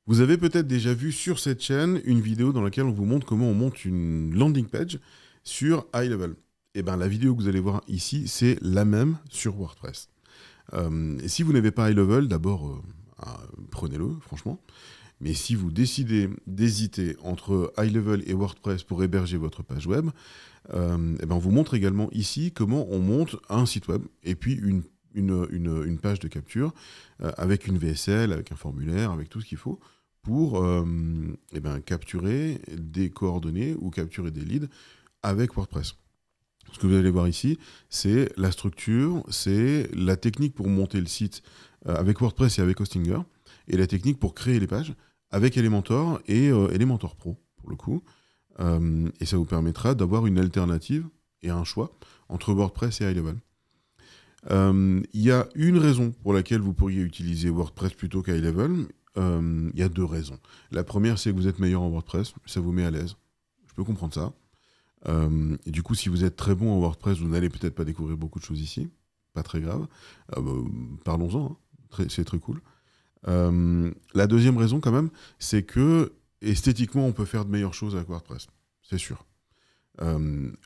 Vous avez peut-être déjà vu sur cette chaîne une vidéo dans laquelle on vous montre comment on monte une landing page sur High Level. Et bien la vidéo que vous allez voir ici, c'est la même sur WordPress. Et si vous n'avez pas High Level, d'abord prenez-le, franchement. Mais si vous décidez d'hésiter entre High Level et WordPress pour héberger votre page web, et ben on vous montre également ici comment on monte un site web et puis une page de capture avec une VSL, avec un formulaire, avec tout ce qu'il faut pour eh ben, capturer des coordonnées ou capturer des leads avec WordPress. Ce que vous allez voir ici, c'est la structure, c'est la technique pour monter le site avec WordPress et avec Hostinger, et la technique pour créer les pages avec Elementor et Elementor Pro, pour le coup. Et ça vous permettra d'avoir une alternative et un choix entre WordPress et High Level. Il y a une raison pour laquelle vous pourriez utiliser WordPress plutôt qu'High Level. Il y a deux raisons. La première, c'est que vous êtes meilleur en WordPress, ça vous met à l'aise. Je peux comprendre ça. Et du coup, si vous êtes très bon en WordPress, vous n'allez peut-être pas découvrir beaucoup de choses ici. Pas très grave. Parlons-en, hein. C'est très cool. La deuxième raison, quand même, c'est que esthétiquement, on peut faire de meilleures choses avec WordPress. C'est sûr.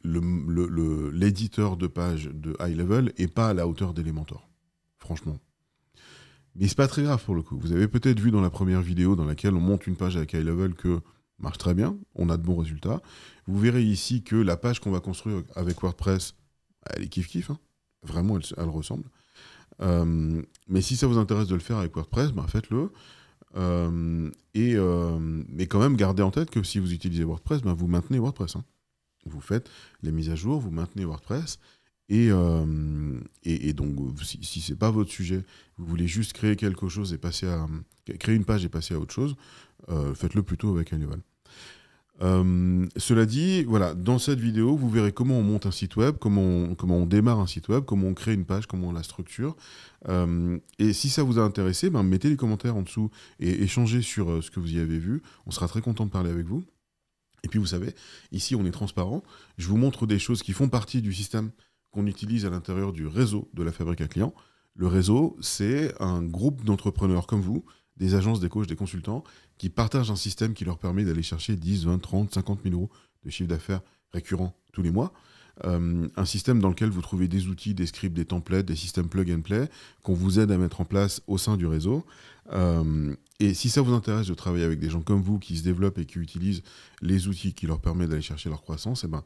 L'éditeur de page de High Level n'est pas à la hauteur d'Elementor. Franchement. Mais c'est pas très grave pour le coup. Vous avez peut-être vu dans la première vidéo dans laquelle on monte une page avec High Level que marche très bien, on a de bons résultats. Vous verrez ici que la page qu'on va construire avec WordPress, elle est kiff-kiff, hein. Vraiment, elle ressemble. Mais si ça vous intéresse de le faire avec WordPress, ben faites-le. Mais quand même, gardez en tête que si vous utilisez WordPress, ben vous maintenez WordPress, hein. Vous faites les mises à jour, vous maintenez WordPress. Et donc, si ce n'est pas votre sujet, vous voulez juste créer quelque chose et créer une page et passer à autre chose, faites-le plutôt avec High Level. Cela dit, voilà, dans cette vidéo, vous verrez comment on monte un site web, comment on démarre un site web, comment on crée une page, comment on la structure. Et si ça vous a intéressé, ben, mettez les commentaires en dessous et échangez sur ce que vous y avez vu. On sera très content de parler avec vous. Et puis vous savez, ici on est transparent. Je vous montre des choses qui font partie du système qu'on utilise à l'intérieur du réseau de la fabrique à clients. Le réseau, c'est un groupe d'entrepreneurs comme vous, des agences, des coachs, des consultants, qui partagent un système qui leur permet d'aller chercher 10, 20, 30, 50 000 euros de chiffre d'affaires récurrent tous les mois. Un système dans lequel vous trouvez des outils, des scripts, des templates, des systèmes plug and play qu'on vous aide à mettre en place au sein du réseau. Et si ça vous intéresse de travailler avec des gens comme vous qui se développent et qui utilisent les outils qui leur permettent d'aller chercher leur croissance, eh ben,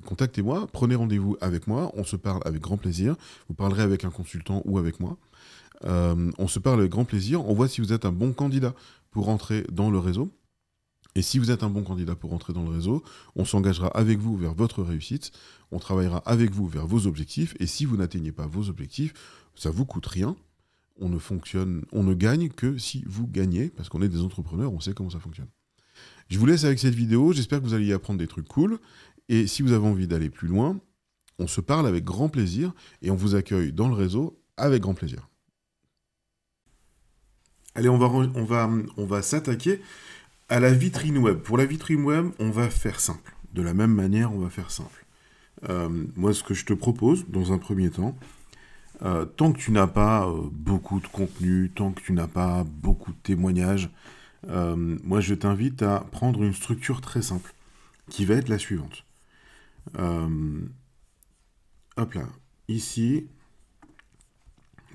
contactez-moi, prenez rendez-vous avec moi, on se parle avec grand plaisir. Vous parlerez avec un consultant ou avec moi. On se parle avec grand plaisir, on voit si vous êtes un bon candidat pour rentrer dans le réseau. Et si vous êtes un bon candidat pour rentrer dans le réseau, on s'engagera avec vous vers votre réussite, on travaillera avec vous vers vos objectifs, et si vous n'atteignez pas vos objectifs, ça ne vous coûte rien, on ne gagne que si vous gagnez, parce qu'on est des entrepreneurs, on sait comment ça fonctionne. Je vous laisse avec cette vidéo, j'espère que vous allez y apprendre des trucs cool, et si vous avez envie d'aller plus loin, on se parle avec grand plaisir, et on vous accueille dans le réseau avec grand plaisir. Allez, on va s'attaquer à la vitrine web. Pour la vitrine web, on va faire simple. De la même manière, on va faire simple. Moi, ce que je te propose, dans un premier temps, tant que tu n'as pas beaucoup de contenu, tant que tu n'as pas beaucoup de témoignages, moi, je t'invite à prendre une structure très simple, qui va être la suivante. Hop là, ici,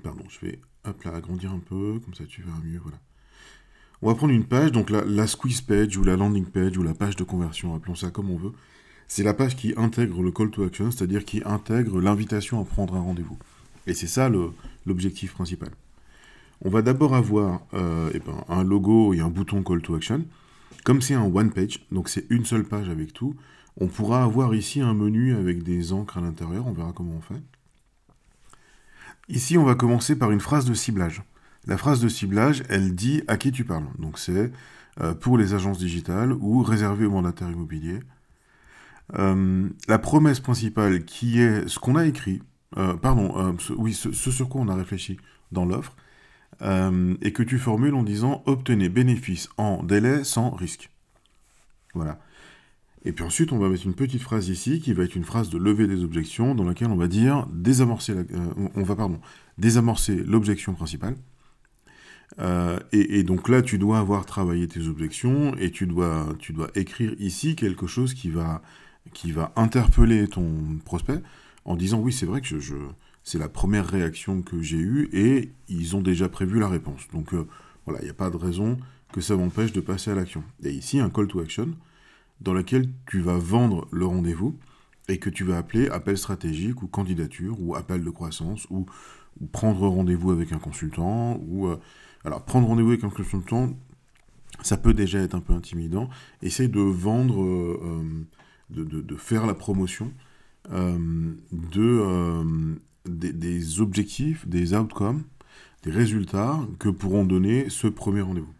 pardon, je vais agrandir un peu, comme ça tu verras mieux, voilà. On va prendre une page, donc la squeeze page ou la landing page ou la page de conversion, appelons ça comme on veut. C'est la page qui intègre le call to action, c'est-à-dire qui intègre l'invitation à prendre un rendez-vous. Et c'est ça l'objectif principal. On va d'abord avoir un logo et un bouton call to action. Comme c'est un one page, donc c'est une seule page avec tout, on pourra avoir ici un menu avec des encres à l'intérieur, on verra comment on fait. Ici, on va commencer par une phrase de ciblage. La phrase de ciblage, elle dit à qui tu parles. Donc c'est pour les agences digitales ou réservé aux mandataires immobiliers. La promesse principale qui est ce qu'on a écrit, ce sur quoi on a réfléchi dans l'offre, et que tu formules en disant « Obtenez bénéfice en délai sans risque ». Voilà. Et puis ensuite, on va mettre une petite phrase ici, qui va être une phrase de levée des objections, dans laquelle on va dire désamorcer l'objection principale. Et donc là, tu dois avoir travaillé tes objections et tu dois écrire ici quelque chose qui va interpeller ton prospect en disant oui, c'est vrai que c'est la première réaction que j'ai eue et ils ont déjà prévu la réponse. Donc voilà, il n'y a pas de raison que ça m'empêche de passer à l'action. Et ici, un call to action dans lequel tu vas vendre le rendez-vous et que tu vas appeler appel stratégique ou candidature ou appel de croissance ou prendre rendez-vous avec un consultant ou alors prendre rendez-vous avec un consultant, ça peut déjà être un peu intimidant. Essaye de vendre, de faire la promotion des objectifs, des outcomes, des résultats que pourront donner ce premier rendez-vous.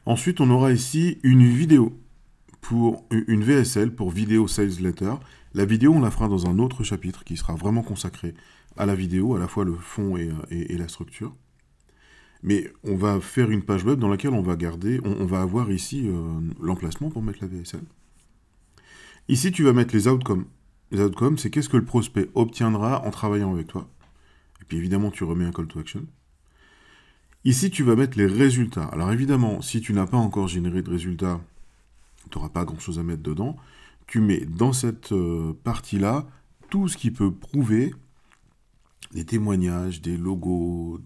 Ensuite, on aura ici une vidéo, pour une VSL, pour Video Sales Letter. La vidéo, on la fera dans un autre chapitre qui sera vraiment consacré à la vidéo, à la fois le fond et la structure. Mais on va faire une page web dans laquelle on va avoir ici l'emplacement pour mettre la VSL. Ici, tu vas mettre les outcomes. Les outcomes, c'est qu'est-ce que le prospect obtiendra en travaillant avec toi. Et puis évidemment, tu remets un call to action. Ici, tu vas mettre les résultats. Alors évidemment, si tu n'as pas encore généré de résultats, tu n'auras pas grand-chose à mettre dedans. Tu mets dans cette partie-là tout ce qui peut prouver des témoignages, des logos,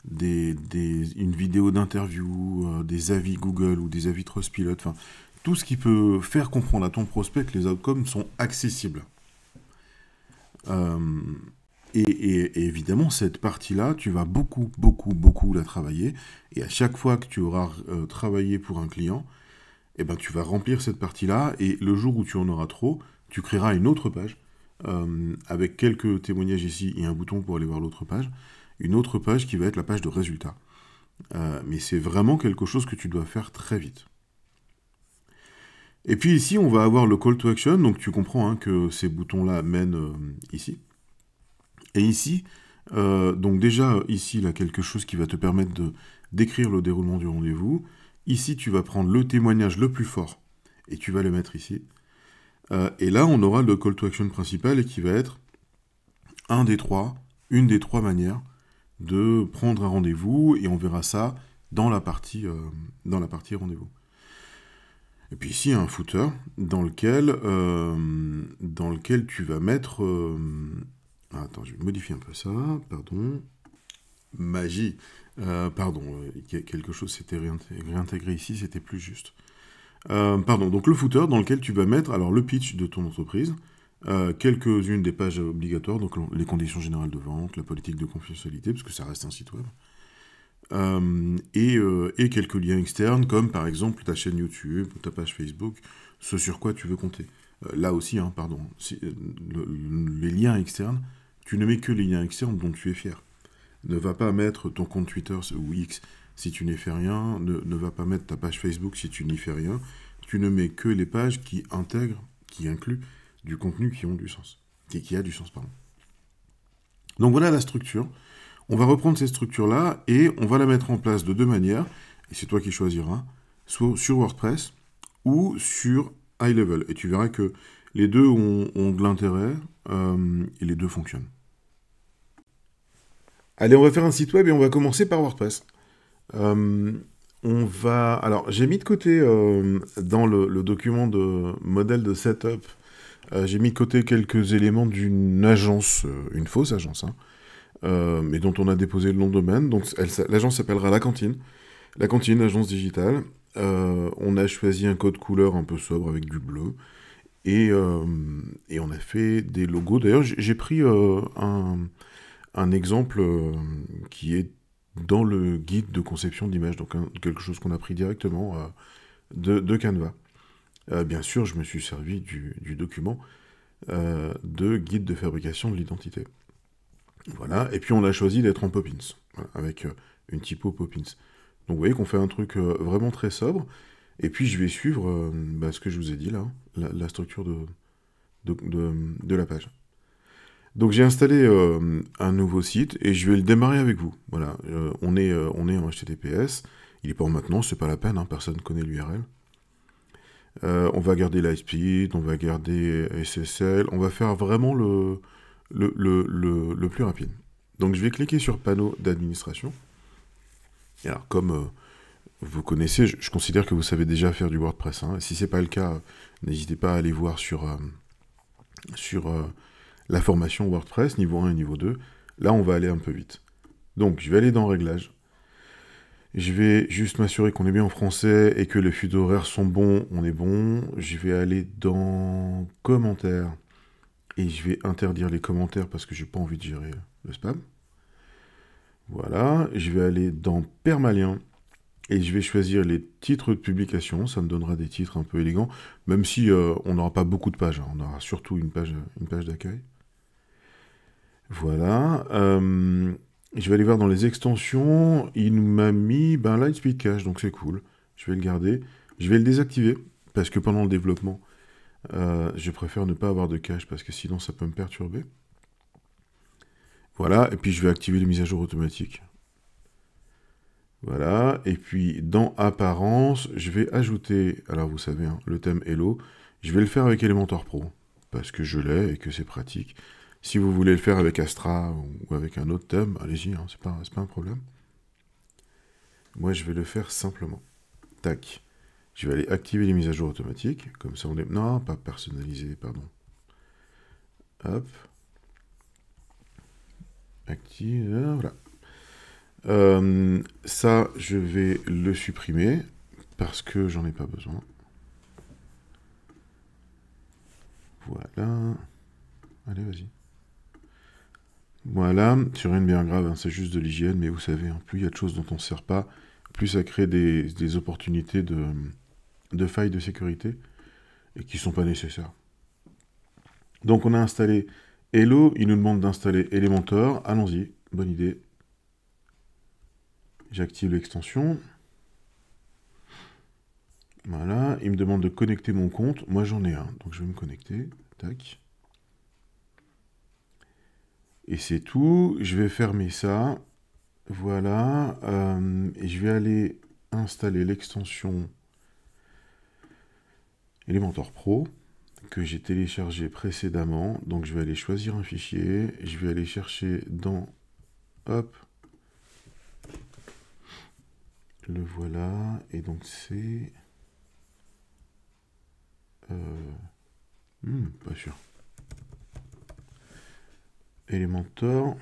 une vidéo d'interview, des avis Google ou des avis Trustpilot, enfin, tout ce qui peut faire comprendre à ton prospect que les outcomes sont accessibles. Et évidemment, cette partie-là, tu vas beaucoup la travailler. Et à chaque fois que tu auras travaillé pour un client, eh ben, tu vas remplir cette partie-là. Et le jour où tu en auras trop, tu créeras une autre page avec quelques témoignages ici et un bouton pour aller voir l'autre page. Une autre page qui va être la page de résultats. Mais c'est vraiment quelque chose que tu dois faire très vite. Et puis ici, on va avoir le call to action. Donc tu comprends que ces boutons-là mènent ici. Et ici, donc déjà, ici, là, quelque chose qui va te permettre d'écrire le déroulement du rendez-vous. Ici, tu vas prendre le témoignage le plus fort et tu vas le mettre ici. Et là, on aura le call to action principal et qui va être une des trois manières de prendre un rendez-vous, et on verra ça dans la partie rendez-vous. Et puis ici, un footer dans lequel tu vas mettre... attends, je vais modifier un peu ça, pardon. Magie. Quelque chose s'était réintégré ici, c'était plus juste. Donc le footer dans lequel tu vas mettre alors le pitch de ton entreprise, quelques-unes des pages obligatoires, donc les conditions générales de vente, la politique de confidentialité, parce que ça reste un site web, et quelques liens externes, comme par exemple ta chaîne YouTube, ta page Facebook, ce sur quoi tu veux compter. Là aussi, les liens externes, tu ne mets que les liens externes dont tu es fier. Ne va pas mettre ton compte Twitter ou X si tu n'y fais rien, ne va pas mettre ta page Facebook si tu n'y fais rien. Tu ne mets que les pages qui incluent du contenu qui a du sens. Donc voilà la structure. On va reprendre cette structure-là et on va la mettre en place de deux manières, et c'est toi qui choisiras, soit sur WordPress ou sur iLevel. Et tu verras que les deux ont de l'intérêt et les deux fonctionnent. Allez, on va faire un site web et on va commencer par WordPress. Alors, j'ai mis de côté dans le document de modèle de setup, j'ai mis de côté quelques éléments d'une agence, une fausse agence, mais dont on a déposé le nom de domaine. Donc, l'agence s'appellera La Cantine. La Cantine, agence digitale. On a choisi un code couleur un peu sobre avec du bleu. Et on a fait des logos. D'ailleurs, j'ai pris un exemple qui est dans le guide de conception d'images, donc quelque chose qu'on a pris directement de Canva. Bien sûr, je me suis servi du document de guide de fabrication de l'identité. Voilà, et puis on a choisi d'être en Poppins, voilà, avec une typo Poppins. Donc vous voyez qu'on fait un truc vraiment très sobre, et puis je vais suivre ce que je vous ai dit là, la structure de la page. Donc j'ai installé un nouveau site et je vais le démarrer avec vous. Voilà, on est en HTTPS, il est pas en maintenance, c'est pas la peine, personne ne connaît l'URL. On va garder Lightspeed, on va garder SSL, on va faire vraiment le plus rapide. Donc je vais cliquer sur panneau d'administration. Et alors, comme vous connaissez, je considère que vous savez déjà faire du WordPress. Hein. Si ce n'est pas le cas, n'hésitez pas à aller voir sur la formation WordPress, niveau 1 et niveau 2. Là, on va aller un peu vite. Donc, je vais aller dans Réglages. Je vais juste m'assurer qu'on est bien en français et que les fuseaux horaires sont bons. On est bon. Je vais aller dans Commentaires. Et je vais interdire les commentaires parce que j'ai pas envie de gérer le spam. Voilà. Je vais aller dans Permalien. Et je vais choisir les titres de publication. Ça me donnera des titres un peu élégants. Même si on n'aura pas beaucoup de pages. Hein. On aura surtout une page d'accueil. Voilà. Je vais aller voir dans les extensions. Il m'a mis Lightspeed Cache, donc c'est cool. Je vais le garder. Je vais le désactiver, parce que pendant le développement, je préfère ne pas avoir de cache, parce que sinon ça peut me perturber. Voilà, et puis je vais activer les mises à jour automatiques. Voilà, et puis dans Apparence, je vais ajouter, alors vous savez, hein, le thème Hello. Je vais le faire avec Elementor Pro, parce que je l'ai et que c'est pratique. Si vous voulez le faire avec Astra ou avec un autre thème, allez-y, hein, c'est pas un problème. Moi, je vais le faire simplement. Tac. Je vais aller activer les mises à jour automatiques. Comme ça, on est... Non, pas personnalisé, pardon. Hop. Active, voilà. Ça, je vais le supprimer parce que j'en ai pas besoin. Voilà. Allez, vas-y. Voilà, sur rien de bien grave, hein, c'est juste de l'hygiène, mais vous savez, hein, plus il y a de choses dont on ne sert pas, plus ça crée des opportunités de failles de sécurité et qui ne sont pas nécessaires. Donc on a installé Hello, il nous demande d'installer Elementor, allons-y, bonne idée. J'active l'extension. Voilà, il me demande de connecter mon compte, moi j'en ai un, donc je vais me connecter, tac. Et c'est tout, je vais fermer ça, voilà, et je vais aller installer l'extension Elementor Pro que j'ai téléchargé précédemment. Donc je vais aller choisir un fichier, je vais aller chercher dans, hop, le voilà, et donc c'est... pas sûr. Elementor.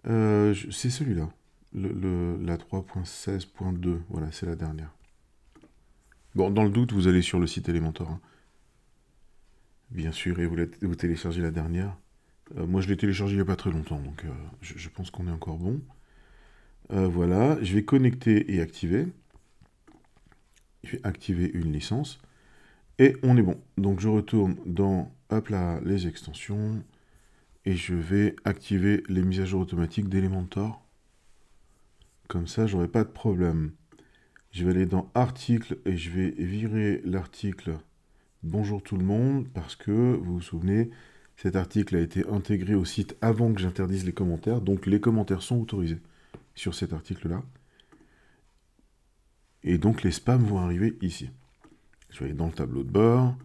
C'est celui-là. La 3.16.2. Voilà, c'est la dernière. Bon, dans le doute, vous allez sur le site Elementor. Hein. Bien sûr, et vous téléchargez la dernière. Moi, je l'ai téléchargé il n'y a pas très longtemps, donc je pense qu'on est encore bon. Voilà, je vais connecter et activer. Je vais activer une licence. Et on est bon. Donc je retourne dans, hop là, les extensions. Et je vais activer les mises à jour automatiques d'Elementor. Comme ça, j'aurai pas de problème. Je vais aller dans Articles et je vais virer l'article Bonjour tout le monde, parce que, vous vous souvenez, cet article a été intégré au site avant que j'interdise les commentaires, donc les commentaires sont autorisés sur cet article-là. Et donc les spams vont arriver ici. Je vais aller dans le tableau de bord,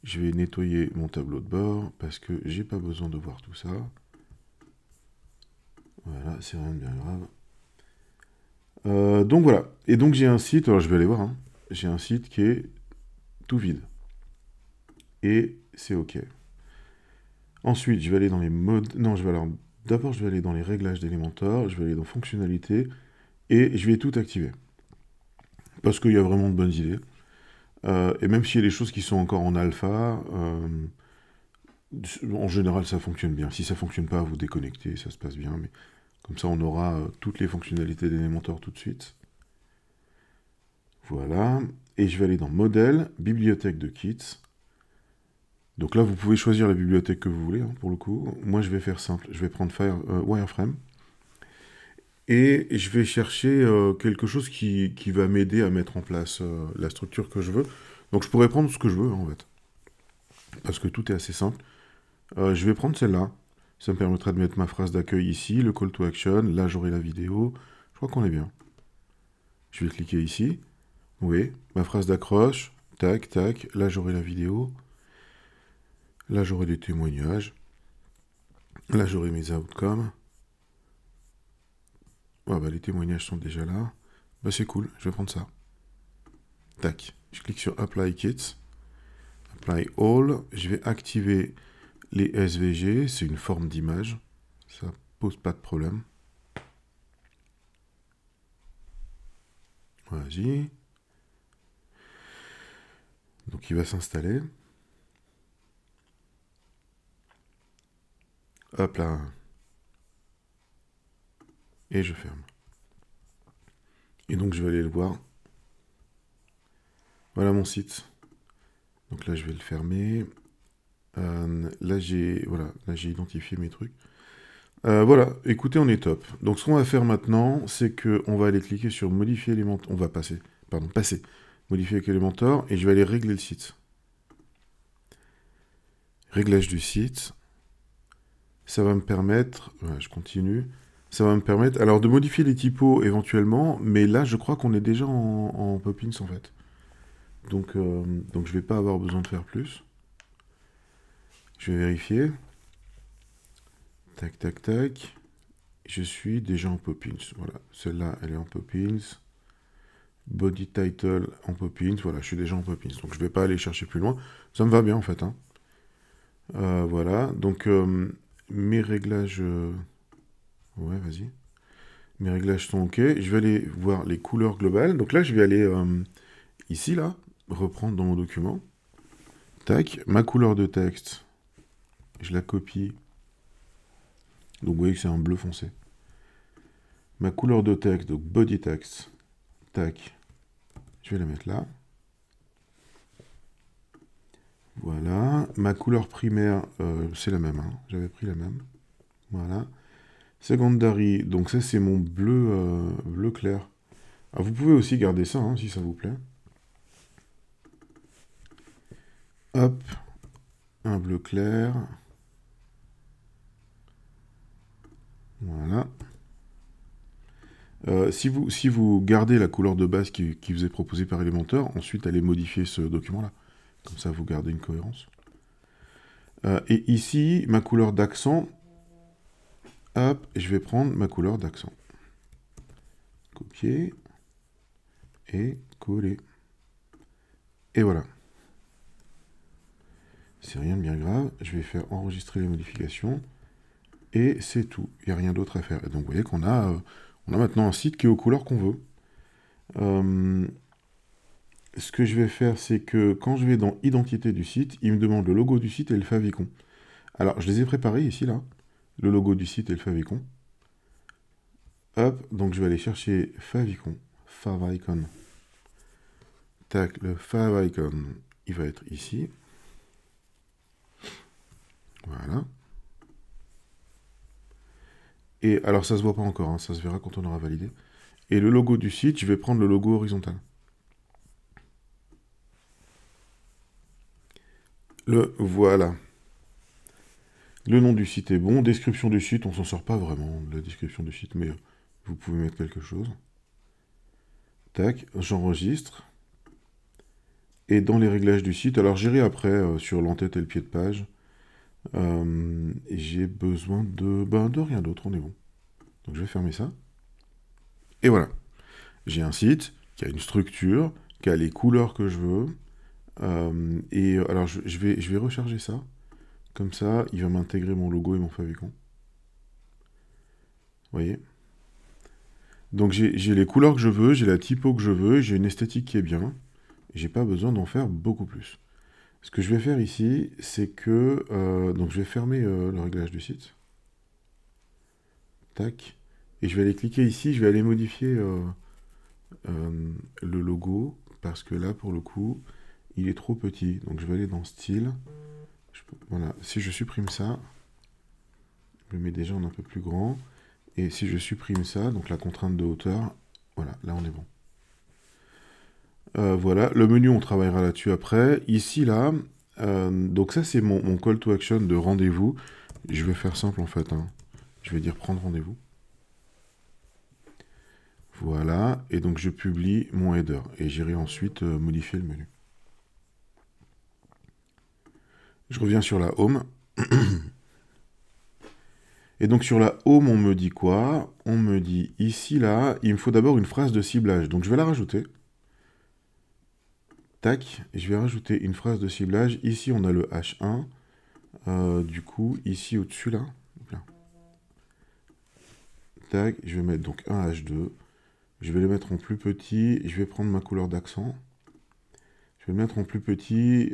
je vais nettoyer mon tableau de bord, parce que j'ai pas besoin de voir tout ça. Voilà, c'est rien de bien grave. Donc voilà, et donc j'ai un site, alors je vais aller voir, hein. J'ai un site qui est tout vide. Et c'est OK. Ensuite, je vais aller dans les modes... Non, d'abord, je vais aller dans les réglages d'Elementor, je vais aller dans fonctionnalités, et je vais tout activer. Parce qu'il y a vraiment de bonnes idées. Et même s'il y a des choses qui sont encore en alpha, en général, ça fonctionne bien. Si ça ne fonctionne pas, vous déconnectez, ça se passe bien. Mais comme ça, on aura toutes les fonctionnalités d'Elementor tout de suite. Voilà. Et je vais aller dans Modèle, Bibliothèque de kits. Donc là, vous pouvez choisir la bibliothèque que vous voulez, hein, pour le coup. Moi, je vais faire simple. Je vais prendre Wireframe. Et je vais chercher quelque chose qui va m'aider à mettre en place la structure que je veux. Donc je pourrais prendre ce que je veux, en fait. Parce que tout est assez simple. Je vais prendre celle-là. Ça me permettra de mettre ma phrase d'accueil ici, le call to action. Là, j'aurai la vidéo. Je crois qu'on est bien. Je vais cliquer ici. Oui, ma phrase d'accroche. Tac, tac. Là, j'aurai la vidéo. Là, j'aurai des témoignages. Là, j'aurai mes outcomes. Ouais, bah, les témoignages sont déjà là. Bah, c'est cool, je vais prendre ça. Tac. Je clique sur Apply Kits. Apply All. Je vais activer les SVG. C'est une forme d'image. Ça pose pas de problème. Vas-y. Donc il va s'installer. Hop là. Et je ferme. Et donc je vais aller le voir. Voilà mon site. Donc là je vais le fermer. Là j'ai identifié mes trucs. Voilà, écoutez, on est top. Donc ce qu'on va faire maintenant, c'est que on va aller cliquer sur modifier Elementor. On va passer. Modifier avec Elementor et je vais aller régler le site. Réglage du site. Ça va me permettre. Voilà, je continue. Ça va me permettre alors de modifier les typos éventuellement, mais là je crois qu'on est déjà en Poppins en fait. Donc je vais pas avoir besoin de faire plus. Je vais vérifier. Tac, tac, tac. Je suis déjà en Poppins. Voilà, celle-là, elle est en Poppins. Body title en Poppins. Voilà, je suis déjà en Poppins. Donc je vais pas aller chercher plus loin. Ça me va bien en fait, hein. Voilà, donc mes réglages... Ouais, vas-y. Mes réglages sont OK. Je vais aller voir les couleurs globales. Donc là, je vais aller ici, là, reprendre dans mon document. Tac, ma couleur de texte, je la copie. Donc vous voyez que c'est un bleu foncé. Ma couleur de texte, donc body text, tac, je vais la mettre là. Voilà. Ma couleur primaire, c'est la même, hein. J'avais pris la même. Voilà. Secondary, donc ça c'est mon bleu, bleu clair. Ah, vous pouvez aussi garder ça, hein, si ça vous plaît. Hop, un bleu clair. Voilà. Si vous gardez la couleur de base qui vous est proposée par Elementor, ensuite allez modifier ce document-là. Comme ça, vous gardez une cohérence. Et ici, ma couleur d'accent, hop, je vais prendre ma couleur d'accent. Copier et coller. Et voilà. C'est rien de bien grave. Je vais faire enregistrer les modifications. Et c'est tout. Il n'y a rien d'autre à faire. Et donc, vous voyez qu'on a, on a maintenant un site qui est aux couleurs qu'on veut. Ce que je vais faire, c'est que quand je vais dans Identité du site, il me demande le logo du site et le favicon. Alors, je les ai préparés ici, là. Le logo du site et le favicon. Hop, donc je vais aller chercher favicon. Favicon. Tac, le favicon, il va être ici. Voilà. Et alors, ça se voit pas encore, hein, ça se verra quand on aura validé. Et le logo du site, je vais prendre le logo horizontal. Le voilà. Le nom du site est bon. Description du site, on s'en sort pas vraiment de la description du site, mais vous pouvez mettre quelque chose. Tac, j'enregistre. Et dans les réglages du site, alors j'irai après sur l'entête et le pied de page. J'ai besoin de rien d'autre, on est bon. Donc je vais fermer ça. Et voilà. J'ai un site qui a une structure, qui a les couleurs que je veux. Et alors je vais recharger ça. Comme ça, il va m'intégrer mon logo et mon favicon. Vous voyez? Donc j'ai les couleurs que je veux, j'ai la typo que je veux, j'ai une esthétique qui est bien. J'ai pas besoin d'en faire beaucoup plus. Ce que je vais faire ici, c'est que... donc je vais fermer le réglage du site. Tac. Et je vais aller cliquer ici, je vais aller modifier le logo, parce que là, pour le coup, il est trop petit. Donc je vais aller dans Style. Voilà, si je supprime ça, je le mets déjà en un peu plus grand. Et si je supprime ça, donc la contrainte de hauteur, voilà, là on est bon. Voilà, le menu, on travaillera là-dessus après. Ici, là, donc ça c'est mon call to action de rendez-vous. Je vais faire simple en fait, hein. Je vais dire prendre rendez-vous. Voilà, et donc je publie mon header. Et j'irai ensuite modifier le menu. Je reviens sur la home. Et donc sur la home, on me dit quoi? On me dit ici, là, il me faut d'abord une phrase de ciblage. Donc je vais la rajouter. Tac, je vais rajouter une phrase de ciblage. Ici, on a le H1. Du coup, ici au-dessus, là. Tac, je vais mettre donc un H2. Je vais le mettre en plus petit. Je vais prendre ma couleur d'accent. Je vais le mettre en plus petit.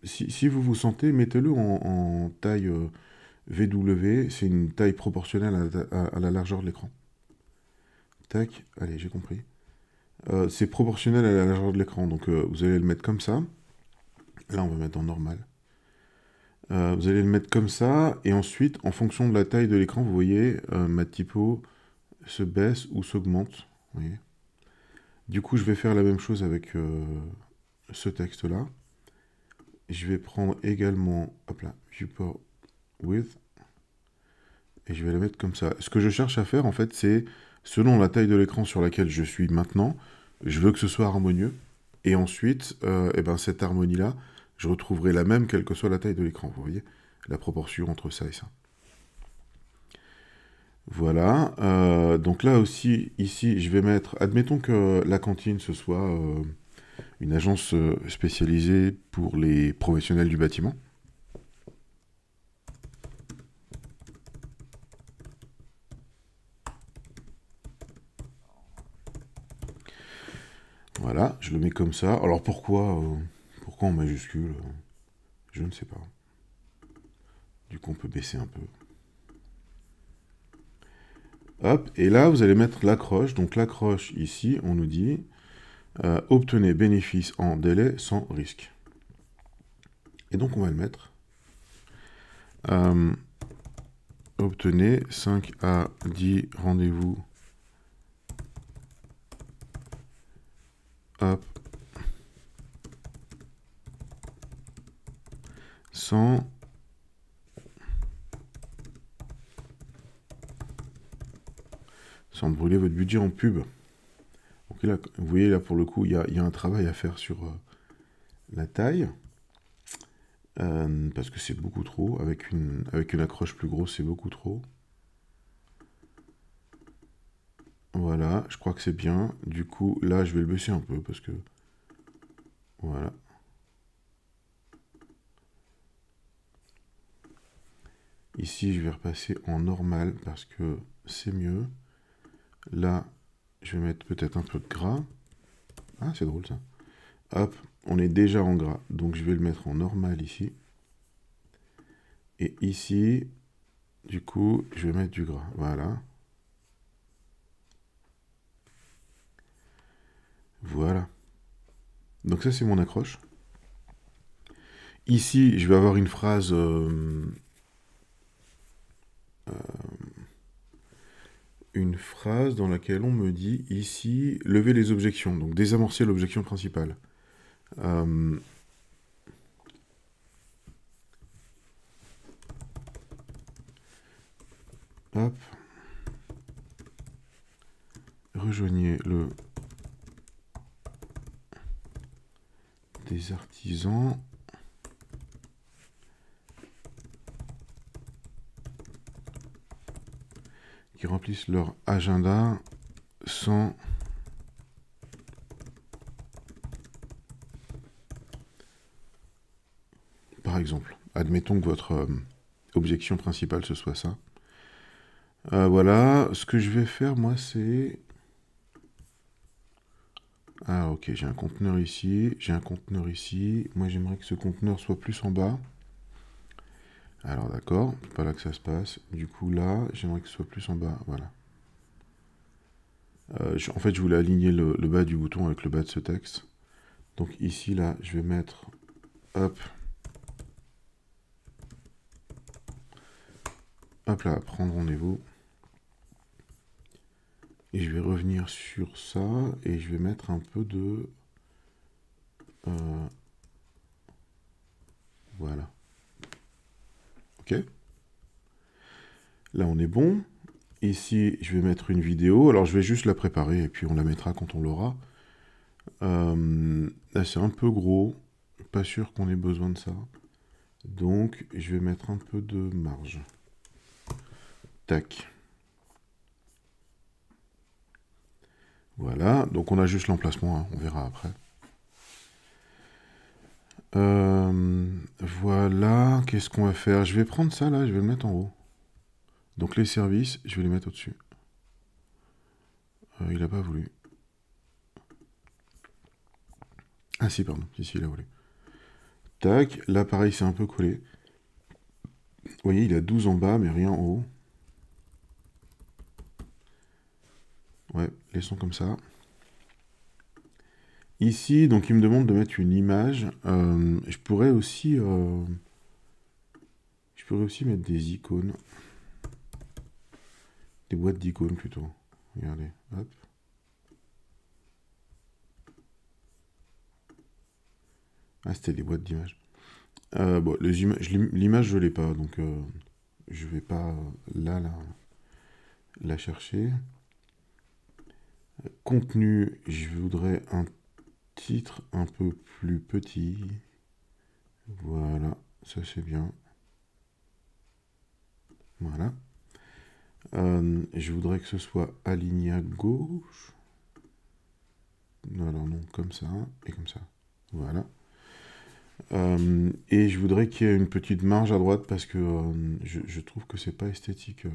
Si vous vous sentez, mettez-le en taille VW. C'est une taille proportionnelle à la largeur de l'écran. Tac, allez, j'ai compris. C'est proportionnel à la largeur de l'écran. Donc vous allez le mettre comme ça. Là, on va mettre en normal. Vous allez le mettre comme ça. Et ensuite, en fonction de la taille de l'écran, vous voyez, ma typo se baisse ou s'augmente. Vous voyez. Du coup, je vais faire la même chose avec ce texte-là. Je vais prendre également, hop là, viewport width, et je vais la mettre comme ça. Ce que je cherche à faire, en fait, c'est, selon la taille de l'écran sur laquelle je suis maintenant, je veux que ce soit harmonieux, et ensuite, eh ben, cette harmonie-là, je retrouverai la même, quelle que soit la taille de l'écran, vous voyez, la proportion entre ça et ça. Voilà, donc là aussi, ici, je vais mettre, admettons que la cantine, ce soit une agence spécialisée pour les professionnels du bâtiment. Voilà, je le mets comme ça. Alors pourquoi en majuscule je ne sais pas. Du coup, on peut baisser un peu. Hop, et là, vous allez mettre l'accroche. Donc l'accroche, ici, on nous dit obtenez bénéfice en délai sans risque. Et donc, on va le mettre. Obtenez 5 à 10 rendez-vous. Hop. Sans brûler votre budget en pub. Donc là, vous voyez, là, pour le coup, il y a un travail à faire sur la taille. Parce que c'est beaucoup trop. Avec une accroche plus grosse, c'est beaucoup trop. Voilà, je crois que c'est bien. Du coup, là, je vais le baisser un peu parce que... Voilà. Ici, je vais repasser en normal parce que c'est mieux. Là, je vais mettre peut-être un peu de gras. Ah, c'est drôle ça. Hop, on est déjà en gras. Donc, je vais le mettre en normal ici. Et ici, du coup, je vais mettre du gras. Voilà. Voilà. Donc ça, c'est mon accroche. Ici, je vais avoir une phrase... une phrase dans laquelle on me dit ici, lever les objections, donc désamorcer l'objection principale. Hop. Rejoignez le des artisans. Qui remplissent leur agenda sans par exemple, admettons que votre objection principale ce soit ça. Voilà, ce que je vais faire moi c'est... Ah ok, j'ai un conteneur ici, j'ai un conteneur ici. Moi j'aimerais que ce conteneur soit plus en bas. Alors d'accord, c'est pas là que ça se passe. Du coup là, j'aimerais que ce soit plus en bas, voilà. En fait, je voulais aligner le bas du bouton avec le bas de ce texte. Donc ici, là, je vais mettre... Hop. Hop là, prendre rendez-vous. Et je vais revenir sur ça. Et je vais mettre un peu de... voilà. Ok. Là, on est bon. Ici, je vais mettre une vidéo. Alors, je vais juste la préparer et puis on la mettra quand on l'aura. Là, c'est un peu gros. Pas sûr qu'on ait besoin de ça. Donc, je vais mettre un peu de marge. Tac. Voilà, donc on a juste l'emplacement, hein, on verra après. Voilà, qu'est-ce qu'on va faire? Je vais prendre ça là, je vais le mettre en haut. Donc les services, je vais les mettre au-dessus. Il n'a pas voulu. Ah si, pardon, si, il a voulu. Tac, là pareil, c'est un peu collé. Vous voyez, il a 12 en bas, mais rien en haut. Ouais, laissons comme ça. Ici, donc il me demande de mettre une image. Je pourrais aussi mettre des icônes. Des boîtes d'icônes plutôt. Regardez, hop. Ah, c'était des boîtes d'images. Bon, l'image, je l'ai pas, donc je vais pas la chercher. Contenu, je voudrais un titre un peu plus petit. Voilà, ça c'est bien. Voilà. Je voudrais que ce soit aligné à gauche. Alors non, comme ça et comme ça. Voilà. Et je voudrais qu'il y ait une petite marge à droite parce que je trouve que c'est pas esthétique.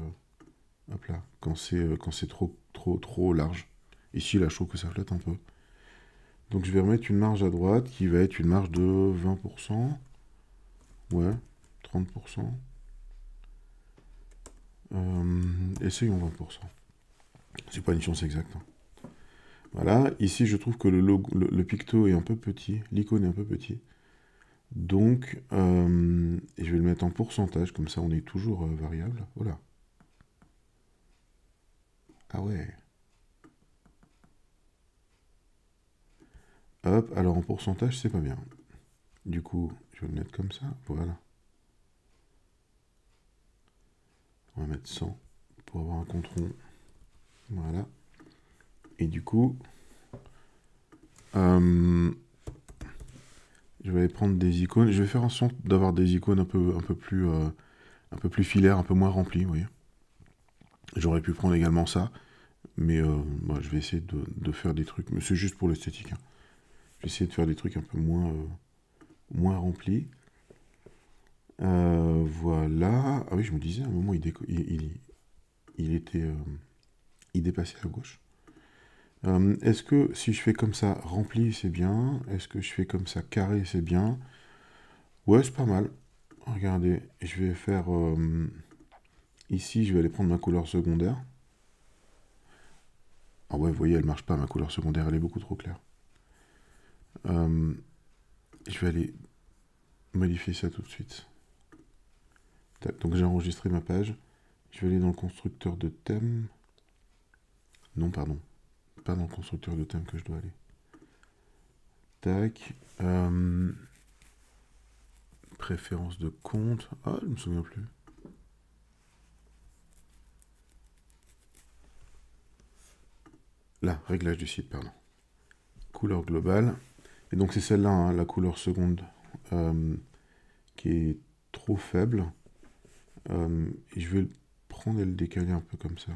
Hop là, quand c'est trop large. Ici, là, je trouve que ça flotte un peu. Donc je vais remettre une marge à droite qui va être une marge de 20%. Ouais, 30%. Essayons 20%. C'est pas une chance exacte, hein. Voilà, ici je trouve que le picto est un peu petit, l'icône est un peu petit. Donc, je vais le mettre en pourcentage, comme ça on est toujours variable. Voilà. Ah ouais. Hop, alors en pourcentage, c'est pas bien. Du coup, je vais le mettre comme ça, voilà. On va mettre 100 pour avoir un compte rond. Voilà. Et du coup, je vais aller prendre des icônes. Je vais faire en sorte d'avoir des icônes un peu plus filaires, un peu moins remplies, vous voyez. J'aurais pu prendre également ça, mais moi, je vais essayer de faire des trucs. Mais c'est juste pour l'esthétique, hein. Je vais essayer de faire des trucs un peu moins remplis. Voilà. Ah oui, je me disais, à un moment, il dépassait à gauche. Est-ce que si je fais comme ça, rempli, c'est bien? Est-ce que je fais comme ça, carré, c'est bien? Ouais, c'est pas mal. Regardez, je vais faire... ici, je vais aller prendre ma couleur secondaire. Ah ouais, vous voyez, elle marche pas, ma couleur secondaire, elle est beaucoup trop claire. Je vais aller modifier ça tout de suite. Donc j'ai enregistré ma page. Je vais aller dans le constructeur de thème. Non, pardon. Pas dans le constructeur de thème que je dois aller. Tac. Préférence de compte. Ah, je me souviens plus. Là, réglage du site, pardon. Couleur globale. Et donc c'est celle-là, hein, la couleur seconde, qui est trop faible. Et je vais le prendre et le décaler un peu comme ça.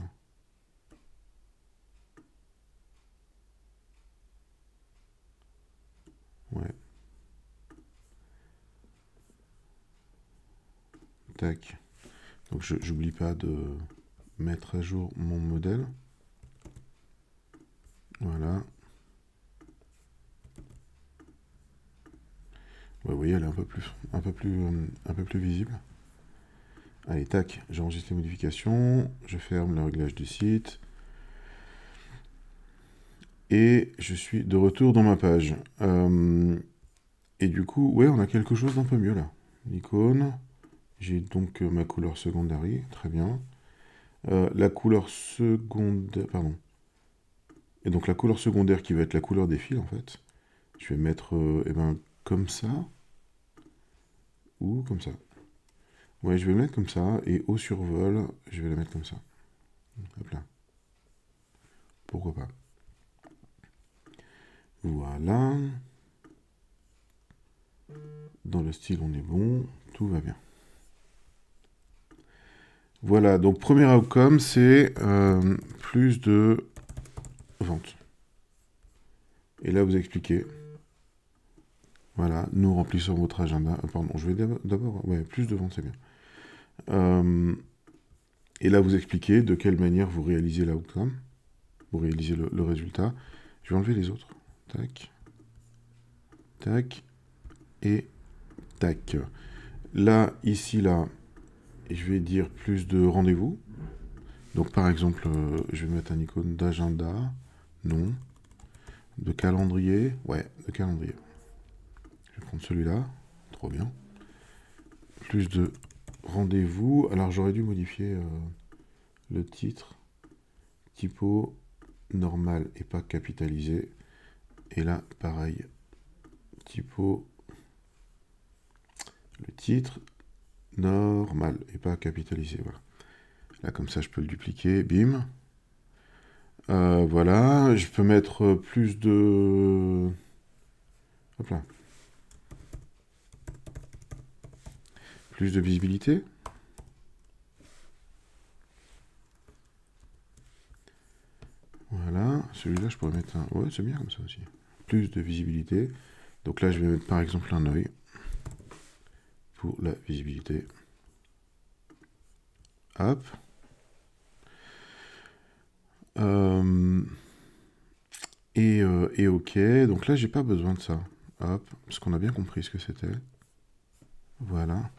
Ouais. Tac. Donc j'oublie pas de mettre à jour mon modèle. Voilà. Ouais, vous voyez, elle est un peu plus visible. Allez, tac, j'enregistre les modifications, je ferme le réglage du site. Et je suis de retour dans ma page. Et du coup, ouais, on a quelque chose d'un peu mieux là. L'icône. J'ai donc ma couleur secondary, très bien. La couleur secondaire, pardon. Et donc la couleur secondaire qui va être la couleur des fils en fait. Je vais mettre eh ben, comme ça. Ou comme ça. Ouais, je vais le mettre comme ça. Et au survol, je vais la mettre comme ça. Hop là. Pourquoi pas. Voilà. Dans le style, on est bon. Tout va bien. Voilà, donc premier outcome, c'est plus de ventes. Et là, vous expliquez. Voilà, nous remplissons votre agenda. Pardon, je vais d'abord... Ouais, plus de ventes, c'est bien. Et là, vous expliquez de quelle manière vous réalisez l'outcome. Vous réalisez le résultat. Je vais enlever les autres. Tac. Tac. Et tac. Là, ici, là, je vais dire plus de rendez-vous. Donc, par exemple, je vais mettre un icône d'agenda. Non. De calendrier. Ouais, de calendrier. Je vais prendre celui-là. Trop bien. Plus de rendez-vous. Alors, j'aurais dû modifier le titre. Typo normal et pas capitalisé. Et là, pareil. Typo. Le titre normal et pas capitalisé. Voilà. Là, comme ça, je peux le dupliquer. Bim. Voilà. Je peux mettre plus de... Hop là. Plus de visibilité. Voilà. Celui-là, je pourrais mettre un... Ouais, c'est bien comme ça aussi. Plus de visibilité. Donc là, je vais mettre par exemple un œil. Pour la visibilité. Hop. Et OK. Donc là, j'ai pas besoin de ça. Hop. Parce qu'on a bien compris ce que c'était. Voilà.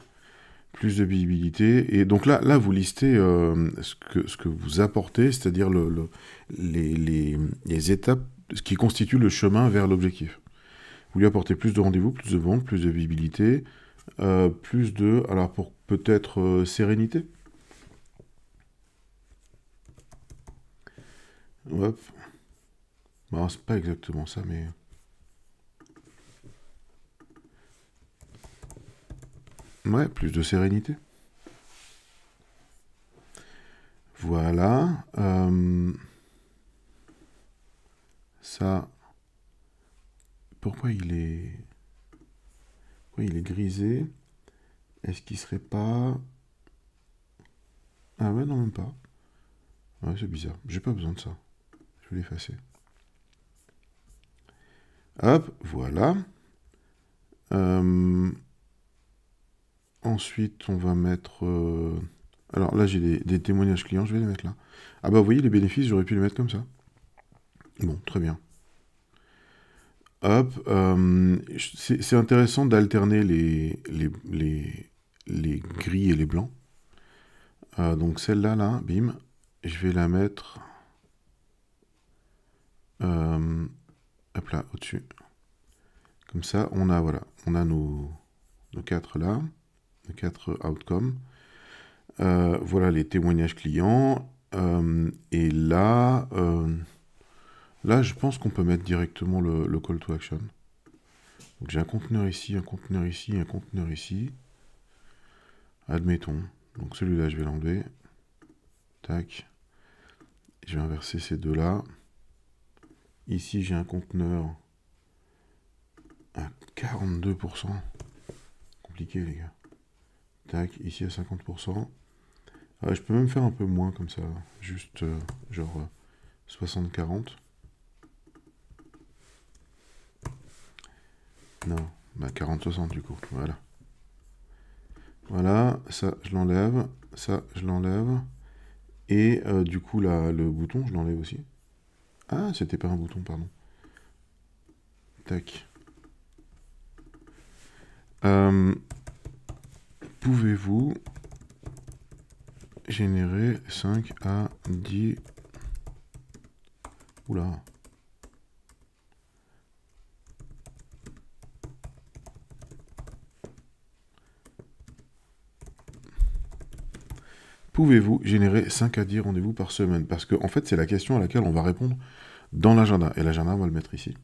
Plus de visibilité. Et donc là vous listez ce que vous apportez, c'est-à-dire les étapes, ce qui constitue le chemin vers l'objectif. Vous lui apportez plus de rendez-vous, plus de ventes, plus de visibilité, plus de... Alors pour peut-être sérénité. Hop. Bon, c'est pas exactement ça, mais... Ouais, plus de sérénité. Voilà. Ça... Pourquoi il est grisé? Est-ce qu'il serait pas... Ah ouais, non, même pas. Ouais, c'est bizarre. J'ai pas besoin de ça. Je vais l'effacer. Hop, voilà. Ensuite, on va mettre... Alors là, j'ai des témoignages clients, je vais les mettre là. Ah bah vous voyez, les bénéfices, j'aurais pu les mettre comme ça. Bon, très bien. Hop, c'est intéressant d'alterner les gris et les blancs. Donc celle-là, là, bim, je vais la mettre... hop là, au-dessus. Comme ça, on a, voilà, on a nos 4 là, nos 4 outcomes. Voilà les témoignages clients. Et là, là, je pense qu'on peut mettre directement le call to action. Donc j'ai un conteneur ici, un conteneur ici, un conteneur ici. Admettons. Donc celui-là, je vais l'enlever. Tac. Je vais inverser ces deux-là. Ici, j'ai un conteneur à 42%. Compliqué, les gars. Tac. Ici, à 50%. Je peux même faire un peu moins comme ça. Juste, genre 60-40. Non, bah 40-60 du coup. Voilà. Voilà, ça, je l'enlève. Ça, je l'enlève. Et du coup, là, le bouton, je l'enlève aussi. Ah, c'était pas un bouton, pardon. Tac. Pouvez-vous générer 5 à 10... Oula. Pouvez-vous générer 5 à 10 rendez-vous par semaine? Parce que, en fait, c'est la question à laquelle on va répondre dans l'agenda. Et l'agenda, on va le mettre ici.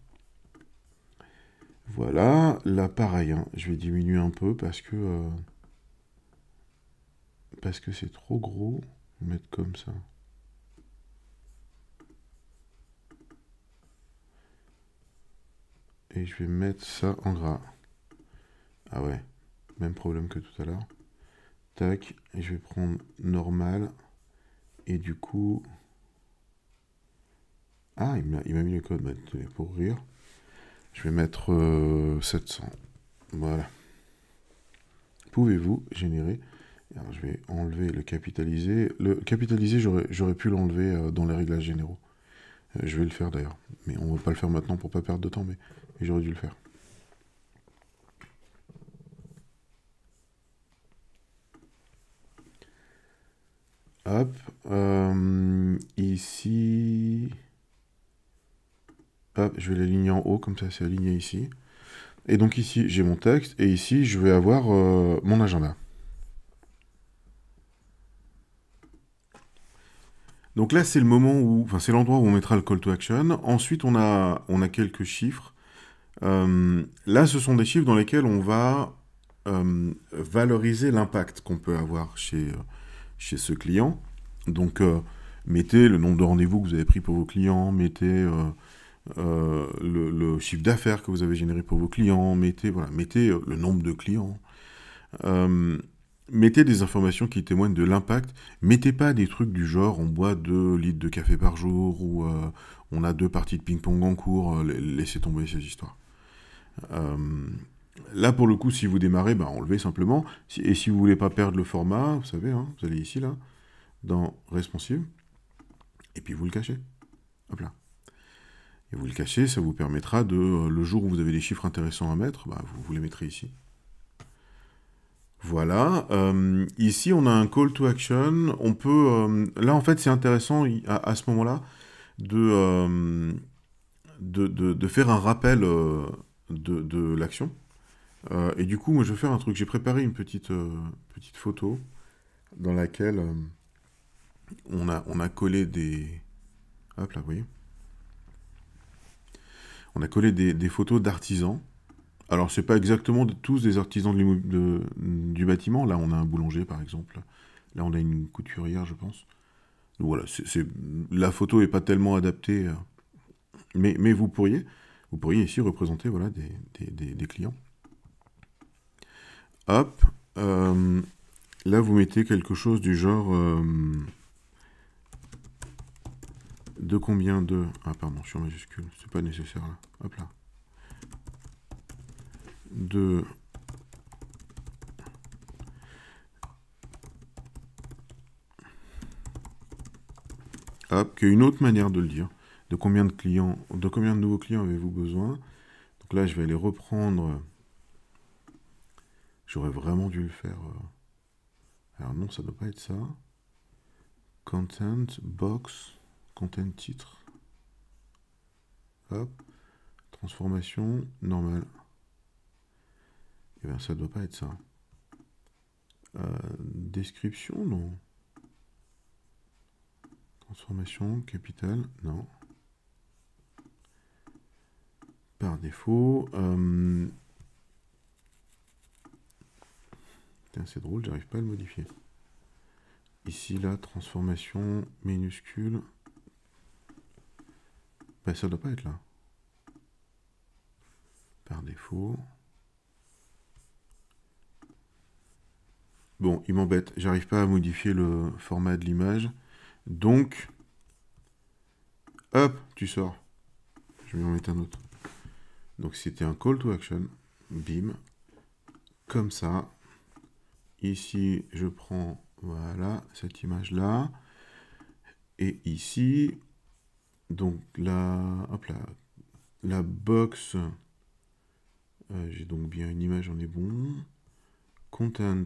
Voilà. Là, pareil, hein, je vais diminuer un peu parce que c'est trop gros. Je vais mettre comme ça. Et je vais mettre ça en gras. Ah ouais, même problème que tout à l'heure. tac, et je vais prendre normal, et du coup... Ah, il m'a mis le code, bah, pour rire. Je vais mettre 700. Voilà. Pouvez-vous générer... Alors, je vais enlever le capitalisé. Le capitalisé, j'aurais pu l'enlever dans les réglages généraux. Je vais le faire d'ailleurs. Mais on ne va pas le faire maintenant pour pas perdre de temps, mais j'aurais dû le faire. Hop. Ici... Hop, je vais l'aligner en haut, comme ça c'est aligné ici. Et donc ici, j'ai mon texte, et ici, je vais avoir mon agenda. Donc là, c'est le moment où, enfin, c'est l'endroit où on mettra le call to action. Ensuite, on a quelques chiffres. Là, ce sont des chiffres dans lesquels on va valoriser l'impact qu'on peut avoir chez ce client. Donc, mettez le nombre de rendez-vous que vous avez pris pour vos clients, mettez le chiffre d'affaires que vous avez généré pour vos clients, mettez le nombre de clients. Mettez des informations qui témoignent de l'impact. Mettez pas des trucs du genre on boit 2 litres de café par jour ou on a 2 parties de ping-pong en cours. Laissez tomber ces histoires. Là, pour le coup, si vous démarrez, enlevez simplement. Et si vous voulez pas perdre le format, vous savez, hein, vous allez ici, là, dans Responsive, et puis vous le cachez. Hop là. Et vous le cachez, ça vous permettra de, le jour où vous avez des chiffres intéressants à mettre, vous les mettrez ici. Voilà. Ici, on a un call to action. On peut... là, en fait, c'est intéressant à ce moment-là de faire un rappel de l'action. Et du coup, moi, je vais faire un truc. J'ai préparé une petite photo dans laquelle on a collé des... Hop là, vous voyez. On a collé des photos d'artisans. Alors, c'est pas exactement tous des artisans du bâtiment. Là, on a un boulanger, par exemple. Là, on a une couturière, je pense. Donc, voilà, la photo n'est pas tellement adaptée. Mais vous pourriez ici représenter voilà, des clients. Hop. Là, vous mettez quelque chose du genre... de combien de... Ah, pardon, je suis en majuscule. C'est pas nécessaire, là. Hop là. De... Hop, qu'il y a une autre manière de le dire. De combien de nouveaux clients avez-vous besoin? Donc là, je vais aller reprendre... J'aurais vraiment dû le faire... Alors non, ça doit pas être ça. Content, box, content titre. Hop. Transformation, normal. Et bien ça doit pas être ça. Description, non. Transformation, capital, non. Par défaut. C'est drôle, j'arrive pas à le modifier. Ici, là, transformation minuscule. Ça doit pas être là. Par défaut. Bon, il m'embête. J'arrive pas à modifier le format de l'image. Donc, hop, tu sors. Je vais en mettre un autre. Donc, c'était un call to action. Bim. Comme ça. Ici, je prends, voilà, cette image-là. Et ici, donc là, hop là, la box, j'ai donc bien une image, on est bon. Content,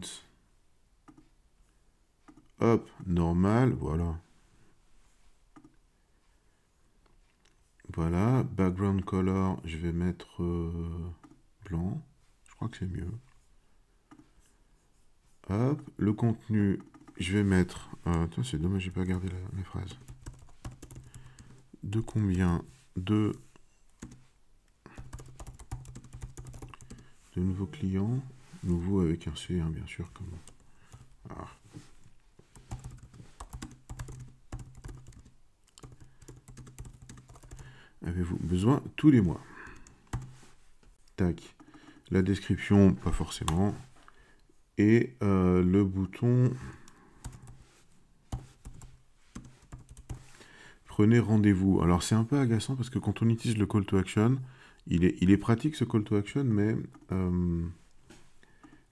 hop, normal, voilà. Voilà, background color, je vais mettre blanc, je crois que c'est mieux. Hop, le contenu, je vais mettre, c'est dommage, j'ai pas gardé les phrases. De combien de nouveaux clients, nouveau avec un C, hein, bien sûr, comme... Ah. Avez-vous besoin tous les mois? Tac. La description, pas forcément. Et le bouton prenez rendez-vous. Alors c'est un peu agaçant parce que quand on utilise le call to action, il est pratique ce call to action, mais